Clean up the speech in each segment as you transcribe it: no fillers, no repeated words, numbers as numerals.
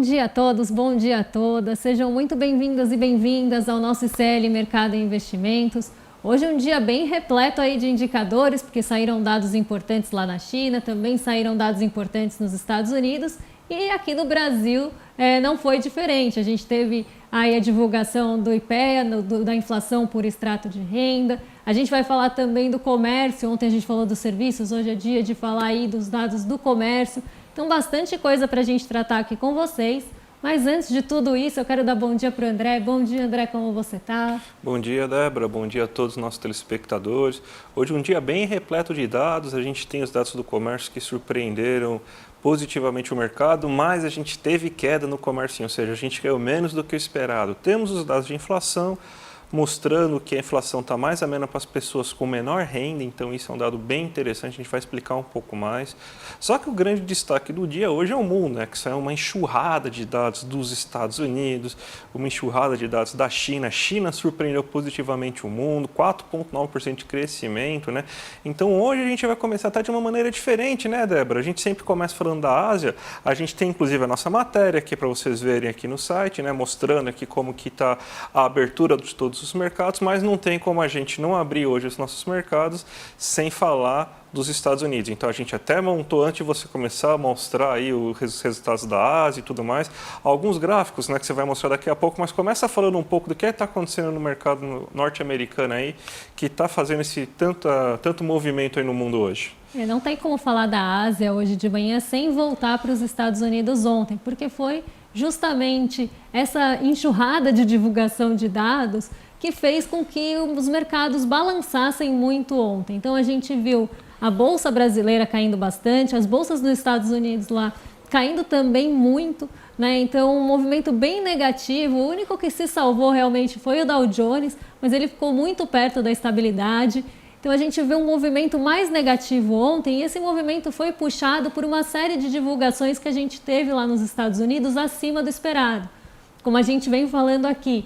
dia a todos, bom dia a todas. Sejam muito bem-vindas e bem-vindas ao nosso ICL Mercado e Investimentos. Hoje é um dia bem repleto aí de indicadores, porque saíram dados importantes lá na China, também saíram dados importantes nos Estados Unidos e aqui no Brasil não foi diferente. A gente teve aí a divulgação do IPEA, da inflação por extrato de renda. A gente vai falar também do comércio. Ontem a gente falou dos serviços, hoje é dia de falar aí dos dados do comércio. Então, bastante coisa para a gente tratar aqui com vocês. Mas antes de tudo isso, eu quero dar bom dia para o André. Bom dia, André, como você está? Bom dia, Débora. Bom dia a todos os nossos telespectadores. Hoje um dia bem repleto de dados. A gente tem os dados do comércio que surpreenderam positivamente o mercado, mas a gente teve queda no comércio, ou seja, a gente caiu menos do que o esperado. Temos os dados de inflação, mostrando que a inflação está mais amena para as pessoas com menor renda, então isso é um dado bem interessante, a gente vai explicar um pouco mais. Só que o grande destaque do dia hoje é o mundo, né, que saiu uma enxurrada de dados dos Estados Unidos, uma enxurrada de dados da China. A China surpreendeu positivamente o mundo, 4,9% de crescimento, né? Então hoje a gente vai começar até de uma maneira diferente, né, Débora? A gente sempre começa falando da Ásia, a gente tem inclusive a nossa matéria aqui para vocês verem aqui no site, né, mostrando aqui como que está a abertura de todos os mercados, mas não tem como a gente não abrir hoje os nossos mercados sem falar dos Estados Unidos. Então a gente até montou, antes de você começar a mostrar aí os resultados da Ásia e tudo mais, alguns gráficos, né, que você vai mostrar daqui a pouco, mas começa falando um pouco do que está acontecendo no mercado norte-americano aí, que está fazendo esse tanto movimento aí no mundo hoje. Não tem como falar da Ásia hoje de manhã sem voltar para os Estados Unidos ontem, porque foi justamente essa enxurrada de divulgação de dados que fez com que os mercados balançassem muito ontem. Então a gente viu a Bolsa brasileira caindo bastante, as bolsas dos Estados Unidos lá caindo também muito, né? Então um movimento bem negativo. O único que se salvou realmente foi o Dow Jones, mas ele ficou muito perto da estabilidade. Então a gente vê um movimento mais negativo ontem e esse movimento foi puxado por uma série de divulgações que a gente teve lá nos Estados Unidos acima do esperado. Como a gente vem falando aqui,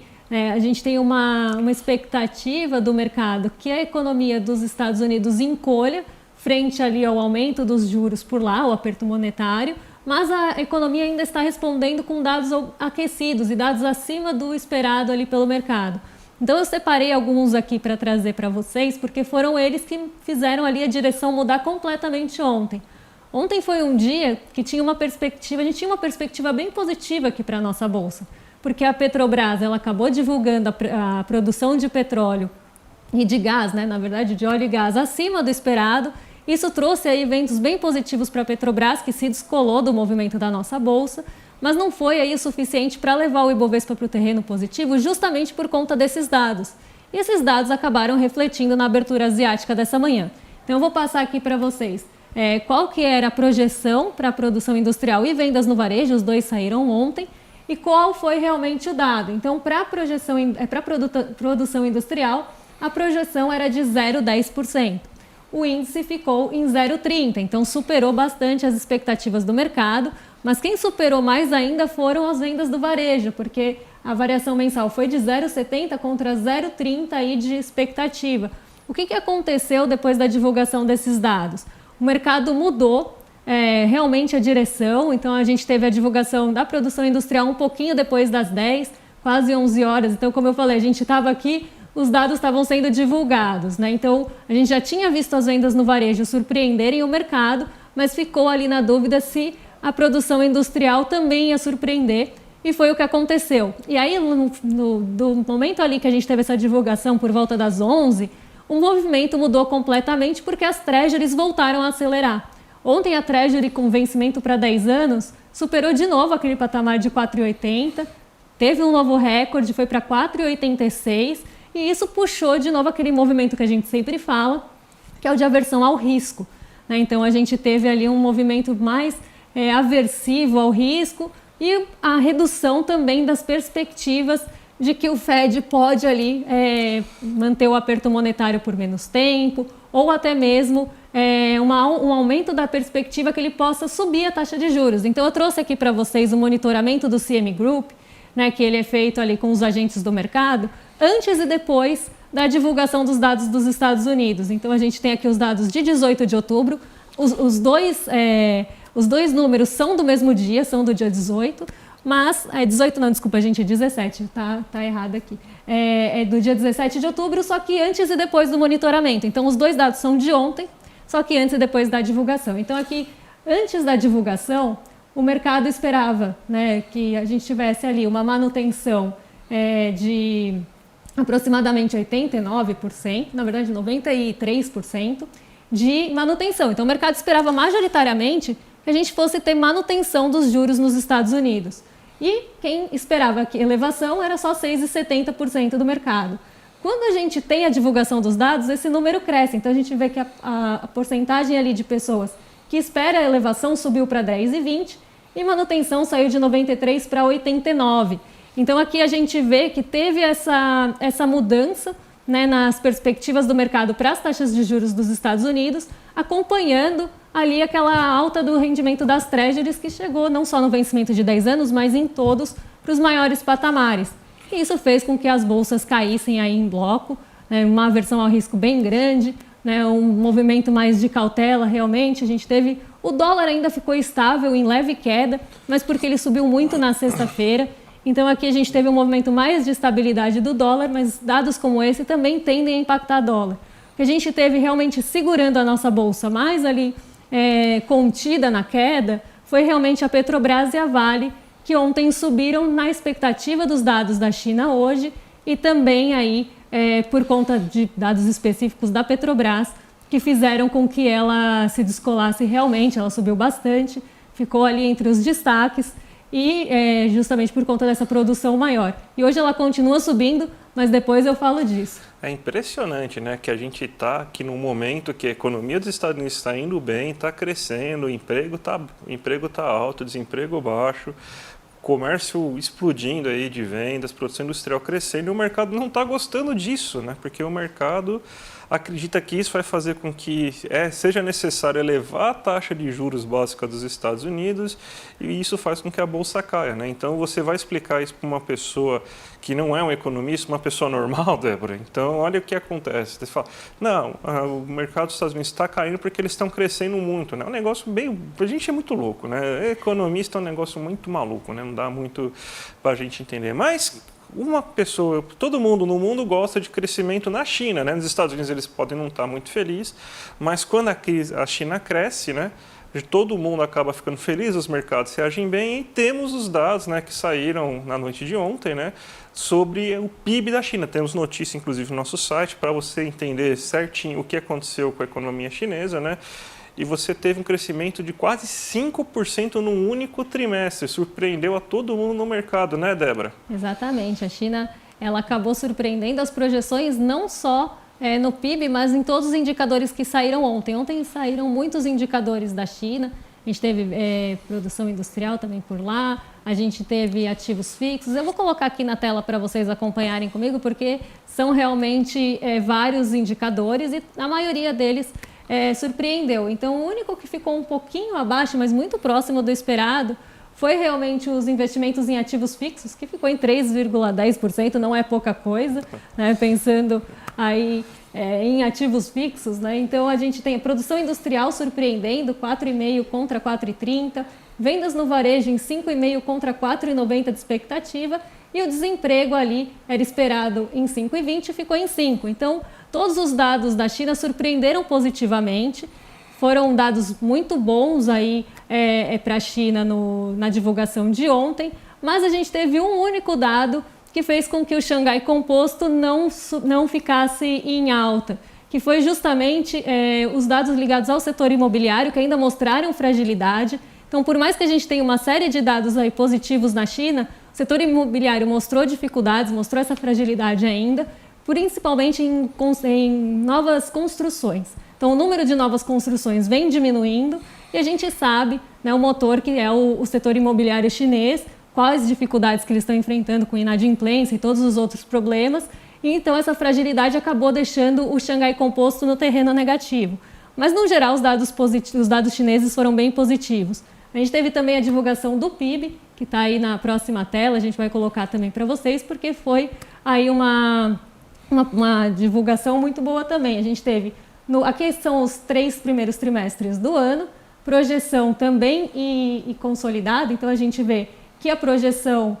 a gente tem uma expectativa do mercado que a economia dos Estados Unidos encolha frente ali ao aumento dos juros por lá, o aperto monetário, mas a economia ainda está respondendo com dados aquecidos e dados acima do esperado ali pelo mercado. Então eu separei alguns aqui para trazer para vocês, porque foram eles que fizeram ali a direção mudar completamente ontem. Ontem foi um dia que tinha uma perspectiva, a gente tinha uma perspectiva bem positiva aqui para a nossa bolsa, porque a Petrobras ela acabou divulgando a produção de petróleo e de gás, né, na verdade de óleo e gás, acima do esperado. Isso trouxe aí ventos bem positivos para a Petrobras, que se descolou do movimento da nossa bolsa, mas não foi aí o suficiente para levar o Ibovespa para o terreno positivo justamente por conta desses dados. E esses dados acabaram refletindo na abertura asiática dessa manhã. Então eu vou passar aqui para vocês qual que era a projeção para a produção industrial e vendas no varejo, os dois saíram ontem, e qual foi realmente o dado. Então para a produção industrial, a projeção era de 0,10%. O índice ficou em 0,30%, então superou bastante as expectativas do mercado, mas quem superou mais ainda foram as vendas do varejo, porque a variação mensal foi de 0,70 contra 0,30 aí de expectativa. O que aconteceu depois da divulgação desses dados? O mercado mudou realmente a direção, então a gente teve a divulgação da produção industrial um pouquinho depois das 10, quase 11 horas, então como eu falei, a gente estava aqui, os dados estavam sendo divulgados, né? Então a gente já tinha visto as vendas no varejo surpreenderem o mercado, mas ficou ali na dúvida se a produção industrial também ia surpreender, e foi o que aconteceu. E aí, do momento ali que a gente teve essa divulgação por volta das 11, o movimento mudou completamente porque as Treasuries voltaram a acelerar. Ontem a Treasury com vencimento para 10 anos superou de novo aquele patamar de 4,80, teve um novo recorde, foi para 4,86, e isso puxou de novo aquele movimento que a gente sempre fala, que é o de aversão ao risco, né? Então a gente teve ali um movimento mais aversivo ao risco e a redução também das perspectivas de que o Fed pode ali manter o aperto monetário por menos tempo, ou até mesmo um aumento da perspectiva que ele possa subir a taxa de juros. Então eu trouxe aqui para vocês o monitoramento do CME Group, né, que ele é feito ali com os agentes do mercado, antes e depois da divulgação dos dados dos Estados Unidos. Então a gente tem aqui os dados de 18 de outubro, os dois números são do mesmo dia, são do dia 18, Mas, 18 não, desculpa, gente, 17, tá errado aqui. É do dia 17 de outubro, só que antes e depois do monitoramento. Então, os dois dados são de ontem, só que antes e depois da divulgação. Então, aqui, antes da divulgação, o mercado esperava, né, que a gente tivesse ali uma manutenção de aproximadamente 89%, na verdade 93% de manutenção. Então, o mercado esperava majoritariamente que a gente fosse ter manutenção dos juros nos Estados Unidos. E quem esperava que elevação era só 6,70% do mercado. Quando a gente tem a divulgação dos dados, esse número cresce. Então, a gente vê que a porcentagem ali de pessoas que espera a elevação subiu para 10,20% e manutenção saiu de 93% para 89%. Então, aqui a gente vê que teve essa mudança, né, nas perspectivas do mercado para as taxas de juros dos Estados Unidos, acompanhando ali aquela alta do rendimento das treasuries que chegou não só no vencimento de 10 anos, mas em todos para os maiores patamares. E isso fez com que as bolsas caíssem aí em bloco, né, uma aversão ao risco bem grande, né, um movimento mais de cautela realmente. A gente teve, o dólar ainda ficou estável em leve queda, mas porque ele subiu muito na sexta-feira. Então aqui a gente teve um movimento mais de estabilidade do dólar, mas dados como esse também tendem a impactar o dólar. O que a gente teve realmente segurando a nossa bolsa mais ali contida na queda foi realmente a Petrobras e a Vale, que ontem subiram na expectativa dos dados da China hoje e também aí por conta de dados específicos da Petrobras que fizeram com que ela se descolasse realmente. Ela subiu bastante, ficou ali entre os destaques e justamente por conta dessa produção maior. E hoje ela continua subindo, mas depois eu falo disso. É impressionante, né, que a gente está aqui num momento que a economia dos Estados Unidos está indo bem, está crescendo, o emprego tá alto, desemprego baixo, comércio explodindo aí de vendas, produção industrial crescendo, e o mercado não está gostando disso, né, porque o mercado acredita que isso vai fazer com que seja necessário elevar a taxa de juros básica dos Estados Unidos, e isso faz com que a bolsa caia, né? Então, você vai explicar isso para uma pessoa que não é um economista, uma pessoa normal, Débora? Então, olha o que acontece. Você fala, não, o mercado dos Estados Unidos está caindo porque eles estão crescendo muito, né? É um negócio bem... A gente é muito louco, né? Economista é um negócio muito maluco, né? Não dá muito para a gente entender. Mas uma pessoa, todo mundo no mundo gosta de crescimento na China, né? Nos Estados Unidos eles podem não estar muito felizes, mas quando a China cresce, né, todo mundo acaba ficando feliz, os mercados reagem bem, e temos os dados, né, que saíram na noite de ontem, né, sobre o PIB da China. Temos notícia, inclusive, no nosso site, para você entender certinho o que aconteceu com a economia chinesa, né? E você teve um crescimento de quase 5% num único trimestre. Surpreendeu a todo mundo no mercado, né, Débora? Exatamente. A China, ela acabou surpreendendo as projeções não só no PIB, mas em todos os indicadores que saíram ontem. Ontem saíram muitos indicadores da China. A gente teve produção industrial também por lá, a gente teve ativos fixos. Eu vou colocar aqui na tela para vocês acompanharem comigo, porque são realmente vários indicadores e a maioria deles surpreendeu. Então, o único que ficou um pouquinho abaixo, mas muito próximo do esperado, foi realmente os investimentos em ativos fixos, que ficou em 3,10%, não é pouca coisa, né? Pensando aí em ativos fixos, né? Então, a gente tem a produção industrial surpreendendo, 4,5% contra 4,30%, vendas no varejo em 5,5% contra 4,90% de expectativa, e o desemprego ali era esperado em 5,20% e ficou em 5%. Então, todos os dados da China surpreenderam positivamente, foram dados muito bons aí para a China na divulgação de ontem, mas a gente teve um único dado que fez com que o Xangai Composto não ficasse em alta, que foi justamente os dados ligados ao setor imobiliário, que ainda mostraram fragilidade. Então, por mais que a gente tenha uma série de dados aí positivos na China, o setor imobiliário mostrou dificuldades, mostrou essa fragilidade ainda, principalmente em novas construções. Então, o número de novas construções vem diminuindo e a gente sabe, né, o motor que é o setor imobiliário chinês, quais dificuldades que eles estão enfrentando com inadimplência e todos os outros problemas. E, então, essa fragilidade acabou deixando o Xangai Composto no terreno negativo. Mas, no geral, os dados chineses foram bem positivos. A gente teve também a divulgação do PIB, que está aí na próxima tela, a gente vai colocar também para vocês, porque foi aí uma divulgação muito boa também. A gente teve, aqui são os 3 primeiros trimestres do ano, projeção também e consolidada, então a gente vê que a projeção,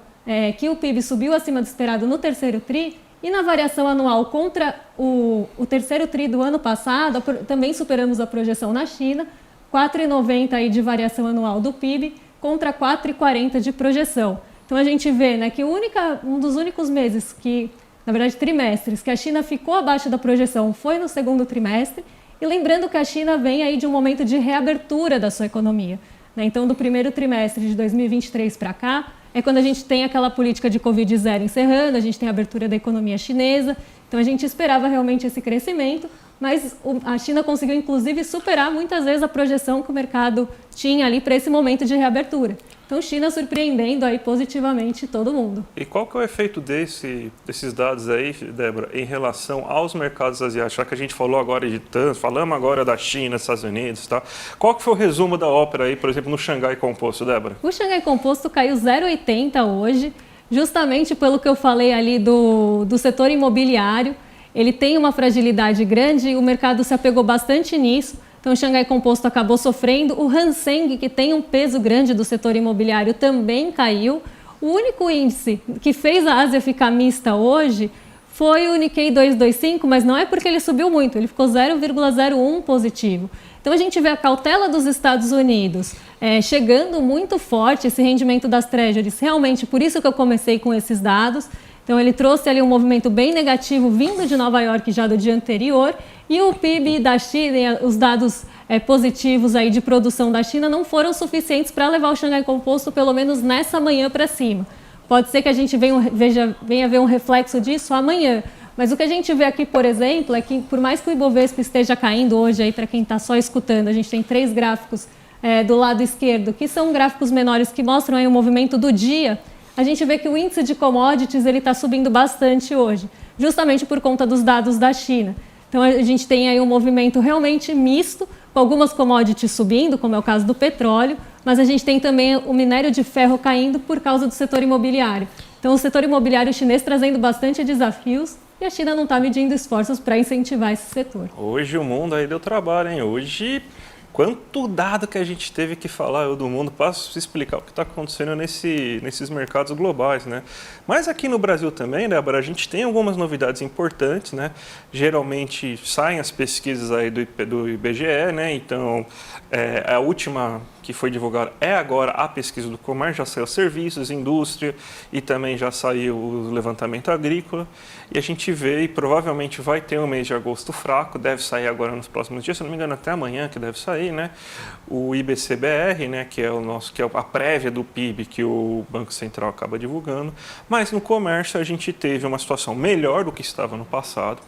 que o PIB subiu acima do esperado no terceiro TRI, e na variação anual contra o terceiro TRI do ano passado, também superamos a projeção na China, 4,90 aí de variação anual do PIB contra 4,40 de projeção. Então a gente vê, né, que um dos únicos meses que, na verdade trimestres, que a China ficou abaixo da projeção foi no segundo trimestre, e lembrando que a China vem aí de um momento de reabertura da sua economia, né? Então do primeiro trimestre de 2023 para cá, é quando a gente tem aquela política de Covid-0 encerrando, a gente tem a abertura da economia chinesa, então a gente esperava realmente esse crescimento, mas a China conseguiu inclusive superar muitas vezes a projeção que o mercado tinha ali para esse momento de reabertura. Então, China surpreendendo aí positivamente todo mundo. E qual que é o efeito desses dados aí, Débora, em relação aos mercados asiáticos? Já que a gente falou agora de tanto, falamos agora da China, Estados Unidos, tá? Qual que foi o resumo da ópera aí, por exemplo, no Xangai Composto, Débora? O Xangai Composto caiu 0,80 hoje, justamente pelo que eu falei ali do setor imobiliário. Ele tem uma fragilidade grande e o mercado se apegou bastante nisso. Então, o Xangai Composto acabou sofrendo. O Hang Seng, que tem um peso grande do setor imobiliário, também caiu. O único índice que fez a Ásia ficar mista hoje foi o Nikkei 225, mas não é porque ele subiu muito, ele ficou 0,01 positivo. Então, a gente vê a cautela dos Estados Unidos chegando muito forte, esse rendimento das treasuries, realmente, por isso que eu comecei com esses dados. Então, ele trouxe ali um movimento bem negativo vindo de Nova York já do dia anterior, e o PIB da China, os dados positivos aí de produção da China não foram suficientes para levar o Xangai Composto pelo menos nessa manhã para cima. Pode ser que a gente venha ver um reflexo disso amanhã, mas o que a gente vê aqui, por exemplo, é que por mais que o Ibovespa esteja caindo hoje, aí para quem está só escutando, a gente tem 3 gráficos do lado esquerdo, que são gráficos menores que mostram aí o movimento do dia. A gente vê que o índice de commodities está subindo bastante hoje, justamente por conta dos dados da China. Então, a gente tem aí um movimento realmente misto, com algumas commodities subindo, como é o caso do petróleo, mas a gente tem também o minério de ferro caindo por causa do setor imobiliário. Então, o setor imobiliário chinês trazendo bastante desafios e a China não está medindo esforços para incentivar esse setor. Hoje o mundo aí deu trabalho, hein? Hoje, quanto dado que a gente teve que falar do mundo para explicar o que está acontecendo nesses mercados globais, né? Mas aqui no Brasil também, Débora, a gente tem algumas novidades importantes, né? Geralmente saem as pesquisas aí do IBGE, né? Então, a última que foi divulgada é agora a pesquisa do comércio, já saiu serviços, indústria e também já saiu o levantamento agrícola. E a gente vê e provavelmente vai ter um mês de agosto fraco, deve sair agora nos próximos dias, se não me engano até amanhã que deve sair, né? O IBC-BR, né, que é a prévia do PIB que o Banco Central acaba divulgando. Mas no comércio a gente teve uma situação melhor do que estava no passado.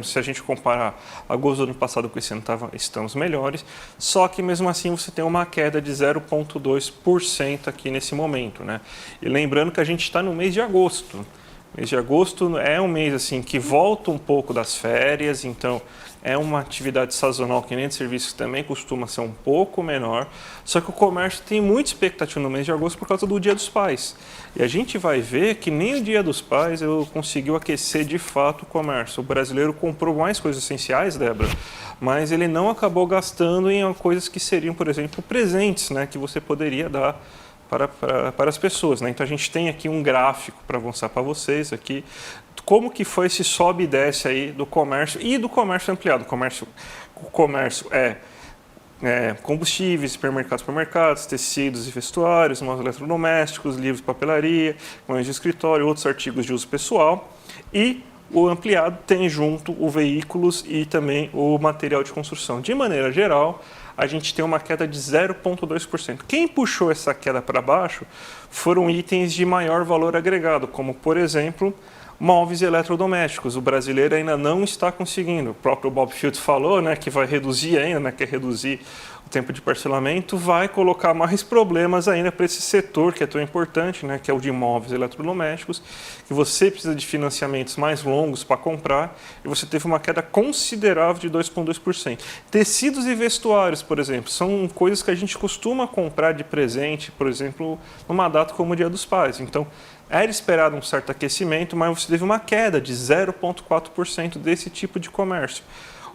Se a gente comparar agosto do ano passado com esse ano, estamos melhores, só que mesmo assim você tem uma queda de 0,2% aqui nesse momento, né? E lembrando que a gente está no mês de agosto. O mês de agosto é um mês assim, que volta um pouco das férias, então é uma atividade sazonal que nem de serviços também costuma ser um pouco menor, só que o comércio tem muita expectativa no mês de agosto por causa do Dia dos Pais. E a gente vai ver que nem o Dia dos Pais conseguiu aquecer de fato o comércio. O brasileiro comprou mais coisas essenciais, Débora, mas ele não acabou gastando em coisas que seriam, por exemplo, presentes, né, que você poderia dar para as pessoas, né? Então a gente tem aqui um gráfico para mostrar para vocês aqui como que foi esse sobe e desce aí do comércio e do comércio ampliado. O comércio é combustíveis, supermercados, tecidos e vestuários, móveis eletrodomésticos, livros, papelaria, mães de escritório, outros artigos de uso pessoal, e o ampliado tem junto o veículos e também o material de construção. De maneira geral, a gente tem uma queda de 0,2%. Quem puxou essa queda para baixo foram itens de maior valor agregado, como, por exemplo, móveis e eletrodomésticos. O brasileiro ainda não está conseguindo. O próprio Bob Fields falou, né, que vai reduzir ainda, né, quer reduzir o tempo de parcelamento, vai colocar mais problemas ainda para esse setor que é tão importante, né, que é o de móveis e eletrodomésticos, que você precisa de financiamentos mais longos para comprar, e você teve uma queda considerável de 2,2%. Tecidos e vestuários, por exemplo, são coisas que a gente costuma comprar de presente, por exemplo, numa data como o Dia dos Pais. Então, era esperado um certo aquecimento, mas você teve uma queda de 0,4% desse tipo de comércio.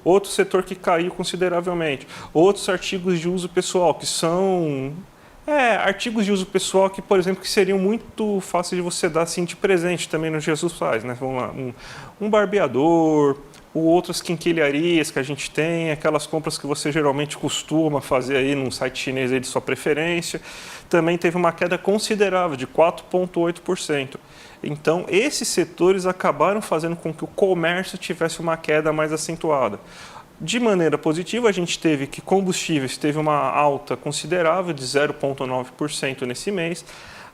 Outro setor que caiu consideravelmente. Outros artigos de uso pessoal, que são Artigos de uso pessoal que, por exemplo, que seriam muito fáceis de você dar assim de presente também nos dias dos pais, né? Vamos lá, um barbeador, ou outras quinquilharias que a gente tem, aquelas compras que você geralmente costuma fazer aí num site chinês aí de sua preferência, também teve uma queda considerável de 4,8%. Então, esses setores acabaram fazendo com que o comércio tivesse uma queda mais acentuada. De maneira positiva, a gente teve que combustíveis teve uma alta considerável de 0,9% nesse mês.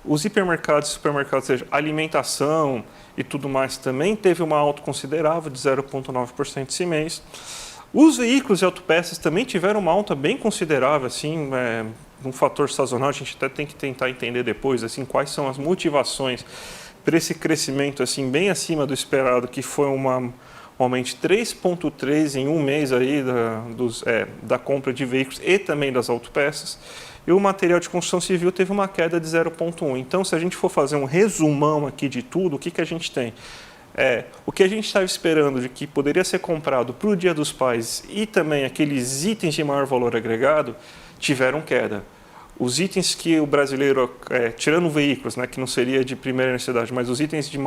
Os hipermercados e supermercados, ou seja, alimentação e tudo mais, também teve uma alta considerável de 0,9% esse mês. Os veículos e autopeças também tiveram uma alta bem considerável, assim, um fator sazonal. A gente até tem que tentar entender depois assim, quais são as motivações para esse crescimento assim, bem acima do esperado, que foi um aumento de 3,3% em um mês aí da compra de veículos e também das autopeças. E o material de construção civil teve uma queda de 0,1%. Então, se a gente for fazer um resumão aqui de tudo, o que a gente tem? O que a gente estava esperando de que poderia ser comprado para o Dia dos Pais e também aqueles itens de maior valor agregado, tiveram queda. Os itens que o brasileiro, tirando veículos, né, que não seria de primeira necessidade, mas os itens de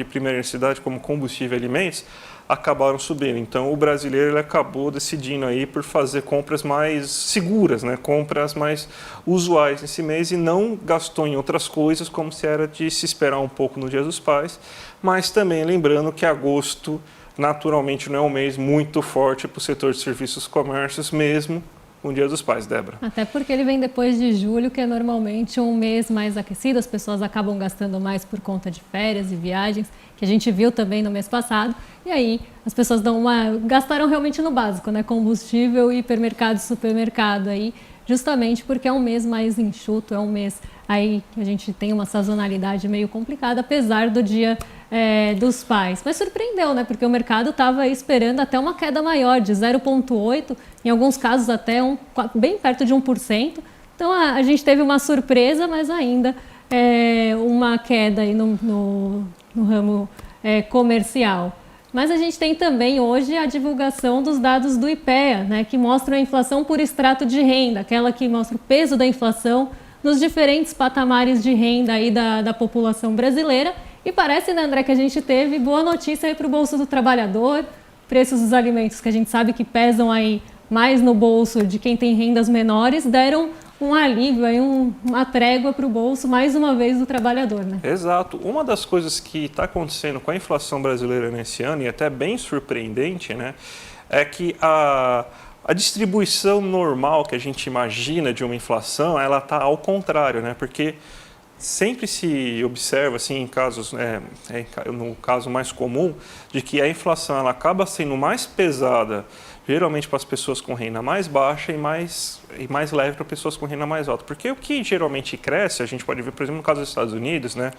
primeira necessidade, como combustível e alimentos, acabaram subindo. Então, o brasileiro ele acabou decidindo aí por fazer compras mais seguras, né, compras mais usuais nesse mês e não gastou em outras coisas, como se era de se esperar um pouco no Dia dos Pais. Mas também lembrando que agosto, naturalmente, não é um mês muito forte para o setor de serviços e comércios, mesmo o Dia dos Pais, Débora. Até porque ele vem depois de julho, que é normalmente um mês mais aquecido, as pessoas acabam gastando mais por conta de férias e viagens, que a gente viu também no mês passado, e aí as pessoas gastaram realmente no básico, né? Combustível, hipermercado, supermercado aí, justamente porque é um mês mais enxuto, é um mês aí que a gente tem uma sazonalidade meio complicada, apesar do Dia dos Pais. Mas surpreendeu, né? Porque o mercado estava esperando até uma queda maior, de 0,8%, em alguns casos até bem perto de 1%. Então a gente teve uma surpresa, mas ainda uma queda aí no ramo comercial. Mas a gente tem também hoje a divulgação dos dados do IPEA, né, que mostram a inflação por extrato de renda, aquela que mostra o peso da inflação nos diferentes patamares de renda aí da população brasileira. E parece, né, André, que a gente teve boa notícia aí para o bolso do trabalhador, preços dos alimentos que a gente sabe que pesam aí mais no bolso de quem tem rendas menores, deram um alívio, aí uma trégua para o bolso, mais uma vez, do trabalhador, né? Exato. Uma das coisas que está acontecendo com a inflação brasileira nesse ano, e até bem surpreendente, né, é que a distribuição normal que a gente imagina de uma inflação, ela está ao contrário, né? Porque sempre se observa, assim, em casos, no caso mais comum, de que a inflação ela acaba sendo mais pesada, geralmente para as pessoas com renda mais baixa e mais leve para pessoas com renda mais alta. Porque o que geralmente cresce, a gente pode ver, por exemplo, no caso dos Estados Unidos, né,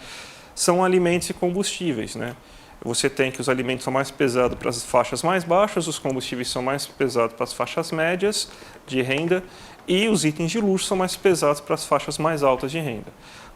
são alimentos e combustíveis, né? Você tem que os alimentos são mais pesados para as faixas mais baixas, os combustíveis são mais pesados para as faixas médias de renda e os itens de luxo são mais pesados para as faixas mais altas de renda.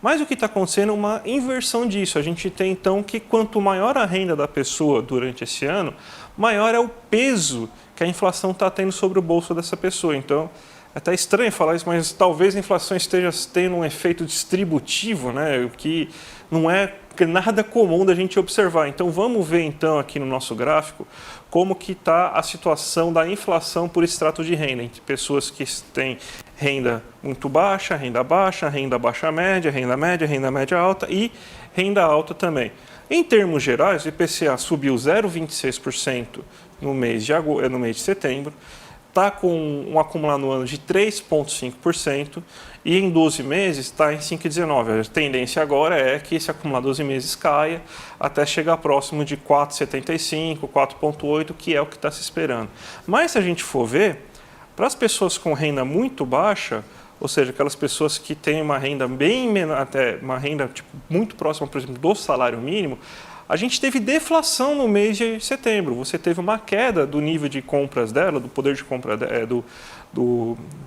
Mas o que está acontecendo é uma inversão disso. A gente tem, então, que quanto maior a renda da pessoa durante esse ano, maior é o peso que a inflação está tendo sobre o bolso dessa pessoa. Então, é até estranho falar isso, mas talvez a inflação esteja tendo um efeito distributivo, né? O que não é nada comum da gente observar. Então, vamos ver, então, aqui no nosso gráfico, como que está a situação da inflação por extrato de renda, entre pessoas que têm renda muito baixa, renda baixa média, renda média alta e renda alta também. Em termos gerais, o IPCA subiu 0,26% no mês de setembro, está com um acumulado no ano de 3,5% e em 12 meses está em 5,19%. A tendência agora é que esse acumulado 12 meses caia até chegar próximo de 4,75%, 4,8%, que é o que está se esperando. Mas se a gente for ver, para as pessoas com renda muito baixa, ou seja, aquelas pessoas que têm uma renda bem menor, até uma renda muito próxima, por exemplo, do salário mínimo, a gente teve deflação no mês de setembro. Você teve uma queda do nível de compras dela, do poder de compra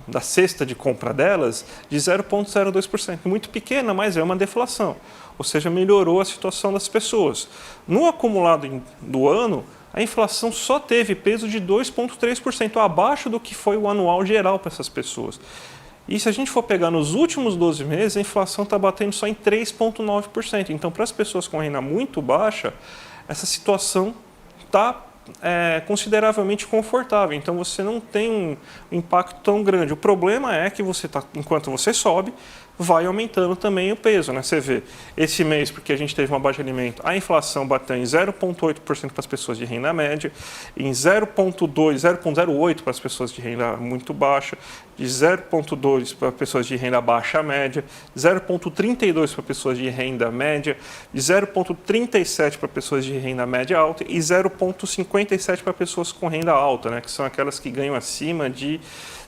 da cesta de compra delas, de 0,02%. Muito pequena, mas é uma deflação. Ou seja, melhorou a situação das pessoas. No acumulado do ano, a inflação só teve peso de 2,3%, abaixo do que foi o anual geral para essas pessoas. E se a gente for pegar nos últimos 12 meses, a inflação está batendo só em 3,9%. Então, para as pessoas com renda muito baixa, essa situação está consideravelmente confortável. Então, você não tem um impacto tão grande. O problema é que enquanto você sobe, vai aumentando também o peso, né? Você vê, esse mês, porque a gente teve uma baixa de alimento, a inflação bateu em 0,8% para as pessoas de renda média, em 0,08% para as pessoas de renda muito baixa, de 0,2% para pessoas de renda baixa média, 0,32% para pessoas de renda média, de 0,37% para pessoas de renda média alta e 0,57% para pessoas com renda alta, né? Que são aquelas que ganham acima de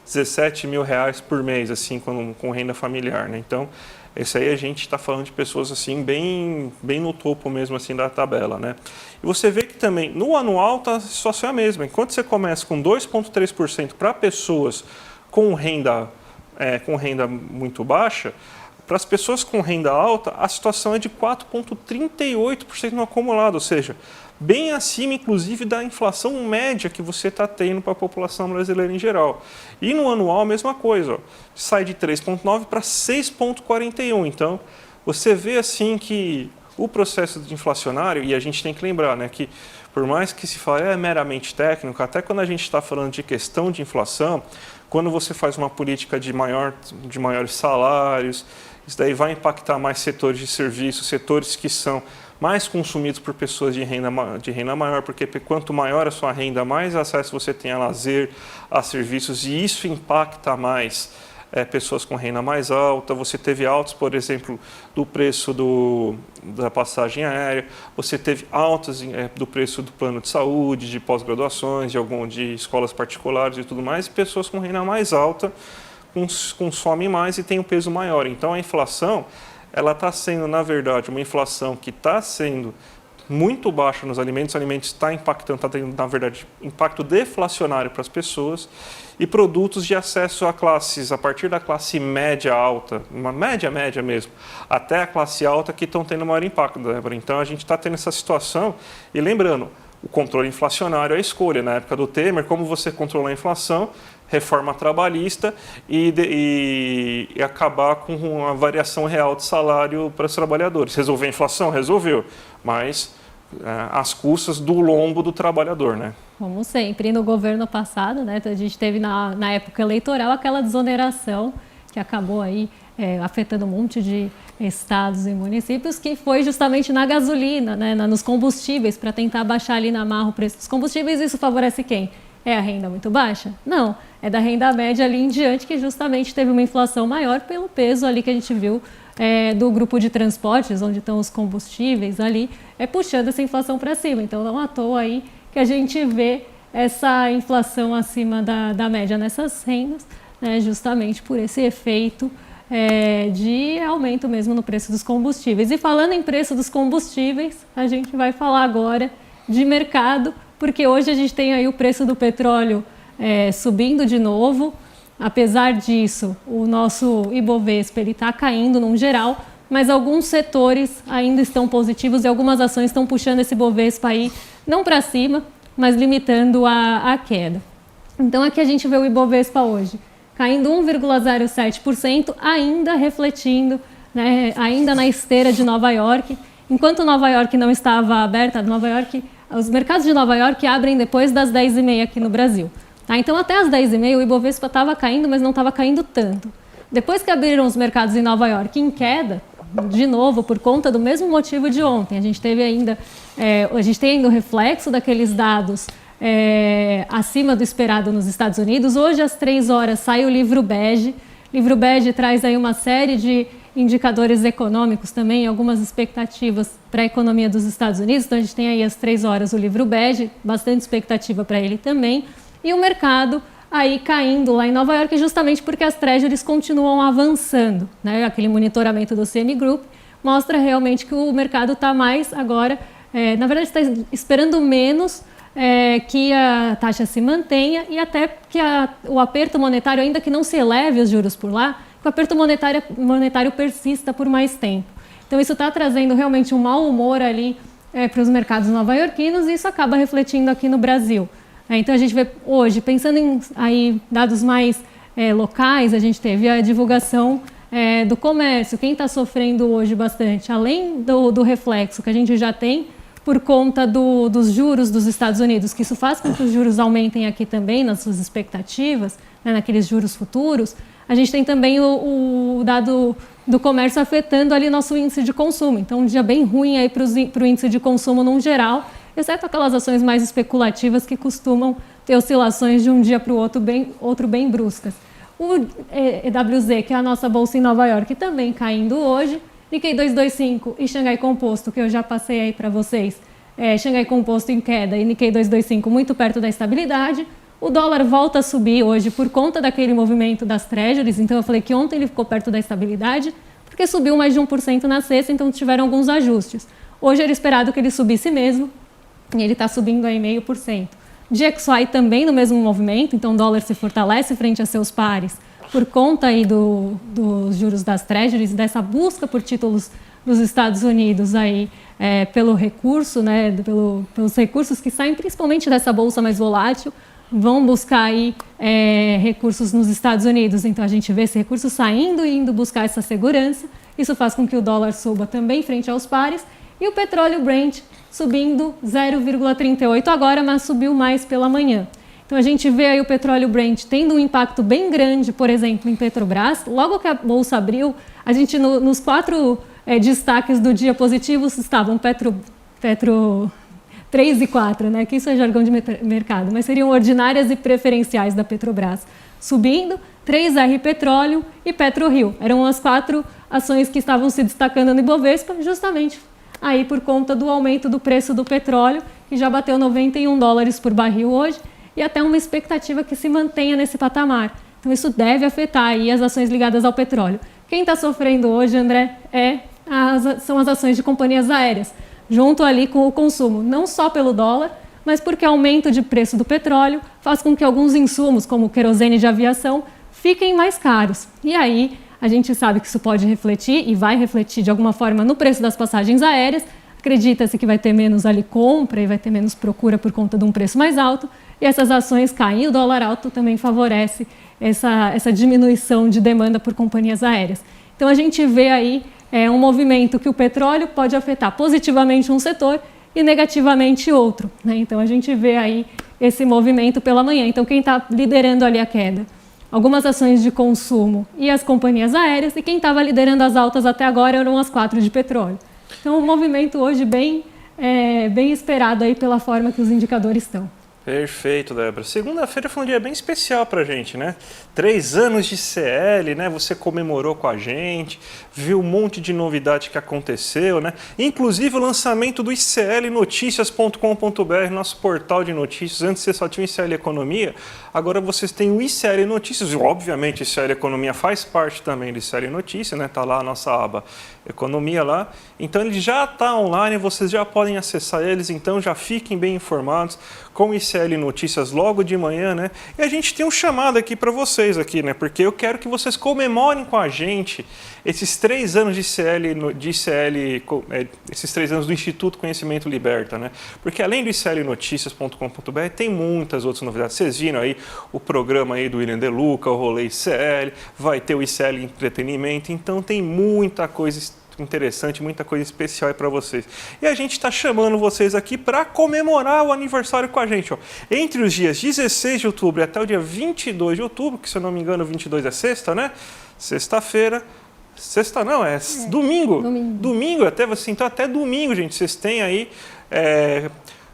R$17 mil por mês, assim, com renda familiar, né? Então, esse aí a gente está falando de pessoas assim bem no topo mesmo assim da tabela, né? E você vê que também no anual a situação é a mesma. Enquanto você começa com 2,3% para pessoas com renda muito baixa, para as pessoas com renda alta a situação é de 4,38% no acumulado, ou seja, bem acima, inclusive, da inflação média que você está tendo para a população brasileira em geral. E no anual, a mesma coisa, ó, sai de 3,9% para 6,41%. Então, você vê assim que o processo inflacionário, e a gente tem que lembrar, né, que por mais que se fale meramente técnico, até quando a gente está falando de questão de inflação, quando você faz uma política de maiores salários, isso daí vai impactar mais setores de serviços, setores que são mais consumidos por pessoas de renda maior, porque quanto maior a sua renda, mais acesso você tem a lazer, a serviços, e isso impacta mais pessoas com renda mais alta. Você teve altos, por exemplo, do preço da passagem aérea, você teve altas do preço do plano de saúde, de pós-graduações, de escolas particulares e tudo mais, e pessoas com renda mais alta consomem mais e têm um peso maior. Então, a inflação, ela está sendo, na verdade, uma inflação que está sendo muito baixa nos alimentos. Os alimentos está impactando, está tendo, na verdade, impacto deflacionário para as pessoas, e produtos de acesso a classes, a partir da classe média alta, uma média mesmo, até a classe alta, que estão tendo maior impacto, Débora. Então, a gente está tendo essa situação, e lembrando, o controle inflacionário é a escolha. Na época do Temer, como você controlar a inflação? Reforma trabalhista e acabar com uma variação real de salário para os trabalhadores. Resolver a inflação? Resolveu, mas às custas do lombo do trabalhador, né? Como sempre, no governo passado, né, a gente teve na época eleitoral aquela desoneração que acabou aí afetando um monte de estados e municípios, que foi justamente na gasolina, né, nos combustíveis, para tentar baixar ali na marra o preço dos combustíveis. Isso favorece quem? É a renda muito baixa? Não, é da renda média ali em diante, que justamente teve uma inflação maior pelo peso ali que a gente viu do grupo de transportes, onde estão os combustíveis ali, puxando essa inflação para cima. Então, não à toa aí que a gente vê essa inflação acima da média nessas rendas, né, justamente por esse efeito de aumento mesmo no preço dos combustíveis. E falando em preço dos combustíveis, a gente vai falar agora de mercado, porque hoje a gente tem aí o preço do petróleo subindo de novo. Apesar disso, o nosso Ibovespa está caindo num geral, mas alguns setores ainda estão positivos e algumas ações estão puxando esse Ibovespa aí, não para cima, mas limitando a queda. Então aqui a gente vê o Ibovespa hoje caindo 1,07%, ainda refletindo, né, ainda na esteira de Nova York. Enquanto Nova York não estava aberta, os mercados de Nova York abrem depois das 10h30 aqui no Brasil. Tá? Então, até as 10h30 o Ibovespa estava caindo, mas não estava caindo tanto. Depois que abriram os mercados em Nova York em queda, de novo, por conta do mesmo motivo de ontem, a gente tem ainda o reflexo daqueles dados acima do esperado nos Estados Unidos. Hoje, às 3 horas, sai o livro bege. O livro bege traz aí uma série de indicadores econômicos também, algumas expectativas para a economia dos Estados Unidos. Então, a gente tem aí às 3 horas o livro bege, bastante expectativa para ele também. E o mercado aí caindo lá em Nova York, justamente porque as treasuries continuam avançando, né? Aquele monitoramento do CME Group mostra realmente que o mercado está mais agora, na verdade está esperando menos que a taxa se mantenha, e até que o aperto monetário, ainda que não se eleve os juros por lá, que o aperto monetário persista por mais tempo. Então isso está trazendo realmente um mau humor ali para os mercados nova-iorquinos, e isso acaba refletindo aqui no Brasil. Então a gente vê hoje, pensando em aí, dados mais locais, a gente teve a divulgação do comércio. Quem está sofrendo hoje bastante, além do reflexo que a gente já tem por conta dos juros dos Estados Unidos, que isso faz com que os juros aumentem aqui também nas suas expectativas, né, naqueles juros futuros, a gente tem também o dado do comércio afetando ali nosso índice de consumo. Então, um dia bem ruim aí para o índice de consumo num geral, exceto aquelas ações mais especulativas que costumam ter oscilações de um dia para o outro bem bruscas. O EWZ, que é a nossa bolsa em Nova York, também caindo hoje. Nikkei 225 e Xangai Composto, que eu já passei aí para vocês. Xangai Composto em queda e Nikkei 225 muito perto da estabilidade. O dólar volta a subir hoje por conta daquele movimento das treasuries. Então, eu falei que ontem ele ficou perto da estabilidade, porque subiu mais de 1% na sexta, então tiveram alguns ajustes. Hoje era esperado que ele subisse mesmo, e ele está subindo aí 0,5%. DXY também no mesmo movimento, então o dólar se fortalece frente a seus pares por conta aí dos juros das treasuries, dessa busca por títulos dos Estados Unidos aí, pelo recurso, né, pelos recursos que saem principalmente dessa bolsa mais volátil, vão buscar aí recursos nos Estados Unidos. Então a gente vê esse recurso saindo e indo buscar essa segurança. Isso faz com que o dólar suba também frente aos pares. E o petróleo Brent subindo 0,38 agora, mas subiu mais pela manhã. Então a gente vê aí o petróleo Brent tendo um impacto bem grande, por exemplo, em Petrobras. Logo que a bolsa abriu, a gente nos 4 destaques do dia positivos estavam Petro 3 e 4, né? Que isso é jargão de mercado, mas seriam ordinárias e preferenciais da Petrobras. Subindo, 3R Petróleo e PetroRio. Eram as 4 ações que estavam se destacando no Ibovespa, justamente aí por conta do aumento do preço do petróleo, que já bateu $91 por barril hoje, e até uma expectativa que se mantenha nesse patamar. Então isso deve afetar aí as ações ligadas ao petróleo. Quem está sofrendo hoje, André, são as ações de companhias aéreas, junto ali com o consumo, não só pelo dólar, mas porque o aumento de preço do petróleo faz com que alguns insumos, como o querosene de aviação, fiquem mais caros. E aí a gente sabe que isso pode refletir e vai refletir de alguma forma no preço das passagens aéreas. Acredita-se que vai ter menos ali compra e vai ter menos procura por conta de um preço mais alto. E essas ações caem. E o dólar alto também favorece essa diminuição de demanda por companhias aéreas. Então a gente vê aí um movimento que o petróleo pode afetar positivamente um setor e negativamente outro, né? Então a gente vê aí esse movimento pela manhã. Então quem está liderando ali a queda? Algumas ações de consumo e as companhias aéreas, e quem estava liderando as altas até agora eram as 4 de petróleo. Então, um movimento hoje bem esperado aí pela forma que os indicadores estão. Perfeito, Débora. Segunda-feira foi um dia bem especial para a gente, né? 3 anos de CL, né? Você comemorou com a gente, viu um monte de novidade que aconteceu, né? Inclusive o lançamento do iclnoticias.com.br, nosso portal de notícias. Antes você só tinha o ICL Economia, agora vocês têm o ICL Notícias. Obviamente, o ICL Economia faz parte também do ICL Notícias, né? Tá lá a nossa aba Economia lá. Então ele já está online, vocês já podem acessar eles, então já fiquem bem informados com o ICL Notícias logo de manhã, né? E a gente tem um chamado aqui para vocês aqui, né? Porque eu quero que vocês comemorem com a gente esses 3 anos de ICL, esses 3 anos do Instituto Conhecimento Liberta, né? Porque além do iclnoticias.com.br tem muitas outras novidades. Vocês viram aí o programa aí do William De Luca, o Rolê ICL, vai ter o ICL Entretenimento, então tem muita coisa interessante, muita coisa especial aí para vocês. E a gente está chamando vocês aqui para comemorar o aniversário com a gente, ó. Entre os dias 16 de outubro e até o dia 22 de outubro, que se eu não me engano 22 é sexta, né? Sexta-feira. Sexta não, domingo. Domingo, então até domingo, gente, vocês têm aí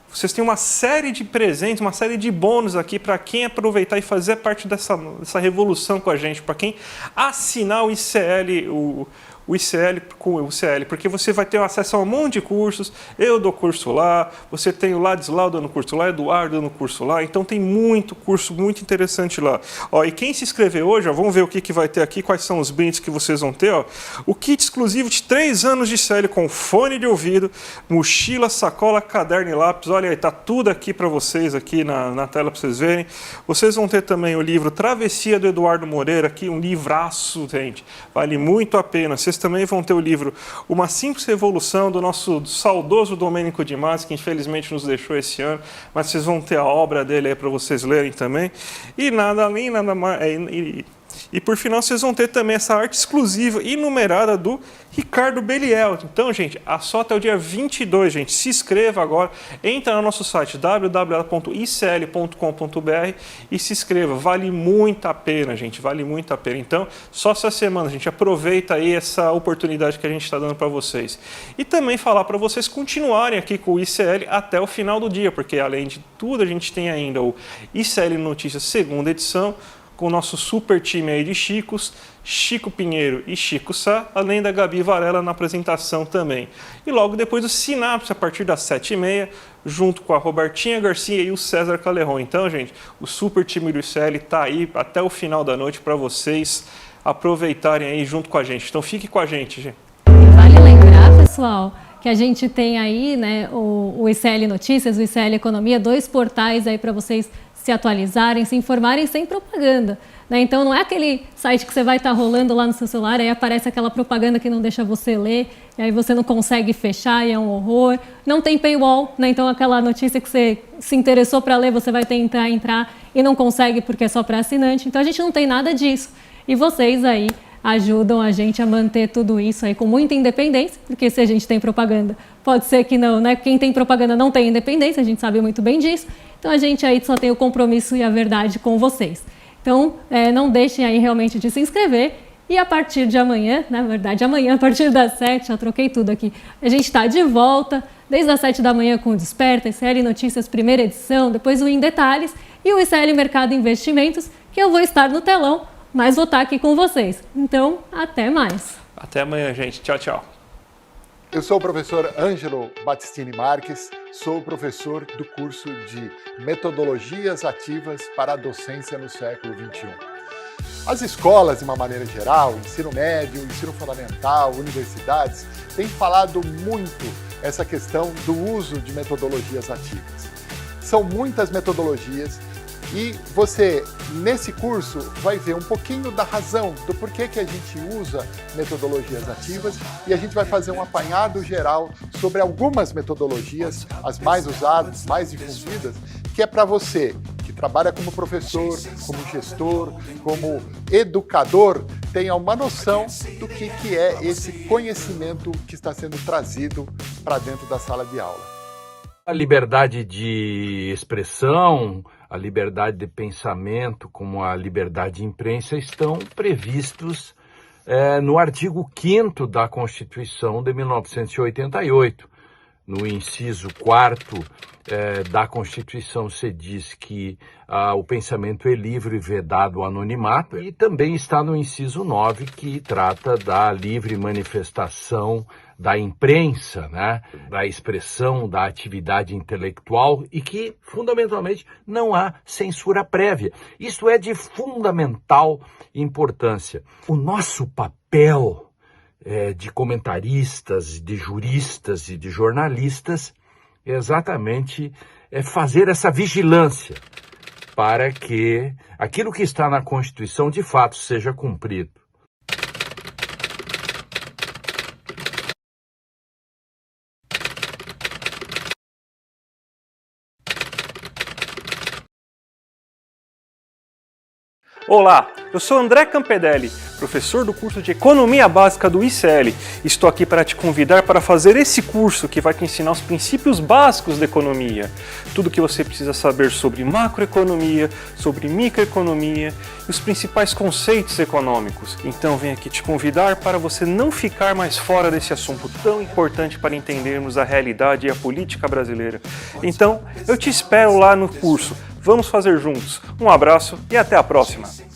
vocês têm uma série de presentes, uma série de bônus aqui para quem aproveitar e fazer parte dessa revolução com a gente, para quem assinar o ICL, o ICL com o ICL, porque você vai ter acesso a um monte de cursos. Eu dou curso lá, você tem o Ladislau dando curso lá, Eduardo dando curso lá, então tem muito curso muito interessante lá. Ó, e quem se inscrever hoje, ó, vamos ver o que vai ter aqui, quais são os brindes que vocês vão ter. Ó. O kit exclusivo de 3 anos de ICL com fone de ouvido, mochila, sacola, caderno e lápis. Olha aí, tá tudo aqui para vocês aqui na tela para vocês verem. Vocês vão ter também o livro Travessia do Eduardo Moreira, aqui um livraço, gente. Vale muito a pena. Vocês também vão ter o livro Uma Simples Revolução, do nosso saudoso Domênico de Masi, que infelizmente nos deixou esse ano, mas vocês vão ter a obra dele aí para vocês lerem também. E nada além, nada mais... E por final, vocês vão ter também essa arte exclusiva e numerada do Ricardo Beliel. Então, gente, só até o dia 22, gente. Se inscreva agora, entra no nosso site www.icl.com.br e se inscreva. Vale muito a pena, gente, vale muito a pena. Então, só essa semana, gente, aproveita aí essa oportunidade que a gente está dando para vocês. E também falar para vocês continuarem aqui com o ICL até o final do dia, porque além de tudo, a gente tem ainda o ICL Notícias segunda edição, com o nosso super time aí de Chicos, Chico Pinheiro e Chico Sá, além da Gabi Varela na apresentação também. E logo depois o Sinapse, a partir das 7h30, junto com a Robertinha Garcia e o César Calerron. Então, gente, o super time do ICL está aí até o final da noite para vocês aproveitarem aí junto com a gente. Então, fique com a gente, gente. Vale lembrar, pessoal, que a gente tem aí, né, o ICL Notícias, o ICL Economia, 2 portais aí para vocês se atualizarem, se informarem sem propaganda, né? Então não é aquele site que você vai estar rolando lá no seu celular, aí aparece aquela propaganda que não deixa você ler, e aí você não consegue fechar e é um horror. Não tem paywall, né? Então aquela notícia que você se interessou para ler, você vai tentar entrar e não consegue porque é só para assinante. Então a gente não tem nada disso. E vocês aí ajudam a gente a manter tudo isso aí com muita independência, porque se a gente tem propaganda, pode ser que não, né? Quem tem propaganda não tem independência, a gente sabe muito bem disso. Então a gente aí só tem o compromisso e a verdade com vocês. Então não deixem aí realmente de se inscrever e a partir de amanhã, na verdade amanhã a partir das 7, já troquei tudo aqui, a gente está de volta desde as 7 da manhã com o Desperta, ICL Notícias primeira edição, depois o Em Detalhes e o ICL Mercado Investimentos, que eu vou estar no telão, mas vou estar aqui com vocês. Então, até mais. Até amanhã, gente. Tchau, tchau. Eu sou o professor Ângelo Battistini Marques, sou professor do curso de Metodologias Ativas para a Docência no Século XXI. As escolas, de uma maneira geral, ensino médio, ensino fundamental, universidades, têm falado muito essa questão do uso de metodologias ativas. São muitas metodologias e você, nesse curso, vai ver um pouquinho da razão do porquê que a gente usa metodologias ativas e a gente vai fazer um apanhado geral sobre algumas metodologias, as mais usadas, mais difundidas, que é para você que trabalha como professor, como gestor, como educador, tenha uma noção do que é esse conhecimento que está sendo trazido para dentro da sala de aula. A liberdade de expressão, a liberdade de pensamento, como a liberdade de imprensa, estão previstos no artigo 5º da Constituição de 1988. No inciso 4º da Constituição se diz que o pensamento é livre e vedado ao anonimato, e também está no inciso 9, que trata da livre manifestação da imprensa, né, da expressão da atividade intelectual e que, fundamentalmente, não há censura prévia. Isso é de fundamental importância. O nosso papel de comentaristas, de juristas e de jornalistas é exatamente fazer essa vigilância para que aquilo que está na Constituição de fato seja cumprido. Olá, eu sou André Campedelli, professor do curso de Economia Básica do ICL. Estou aqui para te convidar para fazer esse curso que vai te ensinar os princípios básicos da economia. Tudo o que você precisa saber sobre macroeconomia, sobre microeconomia e os principais conceitos econômicos. Então venho aqui te convidar para você não ficar mais fora desse assunto tão importante para entendermos a realidade e a política brasileira. Então, eu te espero lá no curso. Vamos fazer juntos. Um abraço e até a próxima!